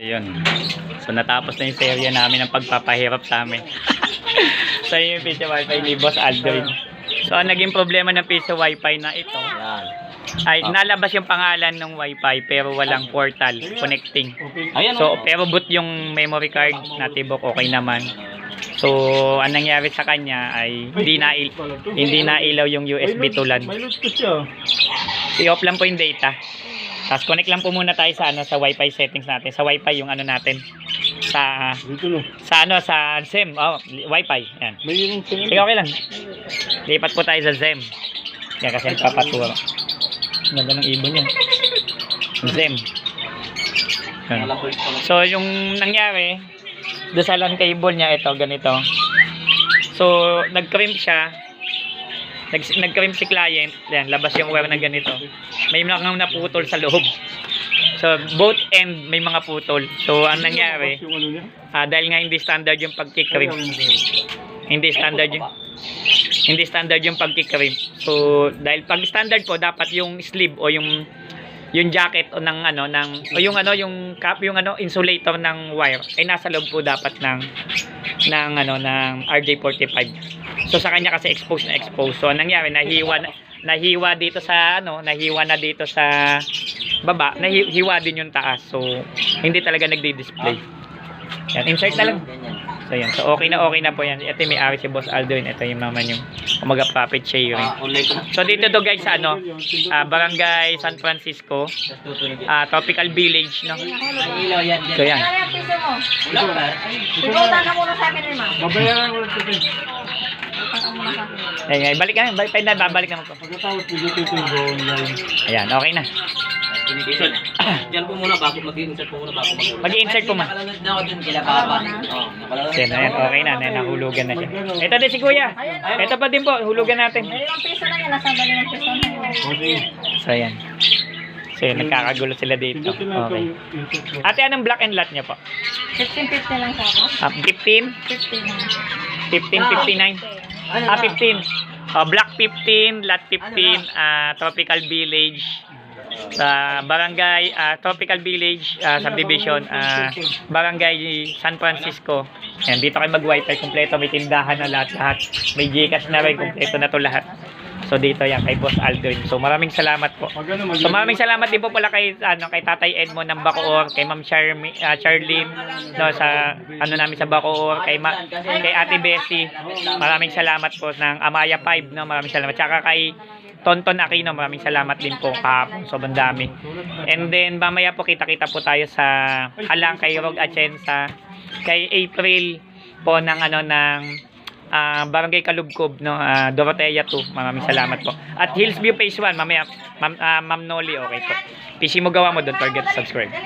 Ayun. So natapos na yung serya namin ng pagpapahirap sa amin. So yun yung piso wifi ni Boss Aldrin. So ang naging problema ng piso wifi na ito ay nalabas yung pangalan ng wifi pero walang portal connecting. So pero boot yung memory card na tibok, okay naman. So ang nangyari sa kanya ay hindi na ilaw yung USB tulan. I-off lang po yung data. Tapos connect lang po muna tayo sa sa Wi-Fi settings natin. Sa Wi-Fi yung ano natin. Sa ZEM. Oh, Wi-Fi. Yan. Sige, okay lang. Lipat po tayo sa ZEM. Yan kasi nagpapaturo. Ganda ng ibon niya. ZEM. Yan. So yung nangyari, doon sa LAN cable niya, ito ganito. So nag-crimp siya. Nag-crimp si client. Yan, labas yung wire na ganito. May mga naputol sa loob. So both end may mga putol. So ang nangyari, dahil nga hindi standard yung pagki-crimp. Hindi standard yung pagki-crimp. So dahil pag standard po dapat yung sleeve o yung jacket o ng yung cap, yung insulator ng wire ay nasa loob po dapat ng RJ45. So sa kanya kasi exposed. So anong nangyari, nahiwa dito sa nahiwa na dito sa baba, nahiwa din yung taas. So hindi talaga nagdi-display. Yan, insert na lang. So yan. So okay na po yan. Ito may ari si Boss Aldrin. Ito yung naman yung umaga profit sharing. So dito to guys sa Barangay San Francisco, Tropical Village, no. So yan. Babayaran ko lang ito. Ay, balik na, babalik naman po. Ayan, okay na. Diyan po muna bago mag-insert po muna bago mag-insert po man. Ayan, okay na, nahulugan na siya. Ito din si Kuya. Ito pa din po, hulugan natin. Piso na yan, nasa 2 piso na yun. So ayan. So yun, nagkakagulo sila dito. Okay. Ate, anong black and lot niya po? 15.50 lang sa ako. 15? 15.59? 15. Black 15, lot 15, Tropical Village. Sa Barangay Tropical Village subdivision, Barangay San Francisco. Yan, dito kayo mag-wifi, kompleto, may tindahan na lahat. May Gcash na rin, kompleto na to lahat. So dito yan kay Boss Aldrin. So maraming salamat po. So maraming salamat din po pala kay Tatay Edmo ng Bacoor, kay Ma'am Charlene sa namin sa Bacoor, kay Ate Bessie. Maraming salamat po ng Amaya 5, no. Maraming salamat. Tsaka kay Tonton Aquino, maraming salamat din po kahapon. Sobrang dami. And then mamaya po kita-kita po tayo sa Halang kay Rog Atienza, kay April po ng Barangay Kalubkob, no, Dorotea 2. Maraming salamat po. At Hillsview Phase 1 mamaya, Ma'am Noli, okay po. PC mo gawa mo, don't forget to subscribe.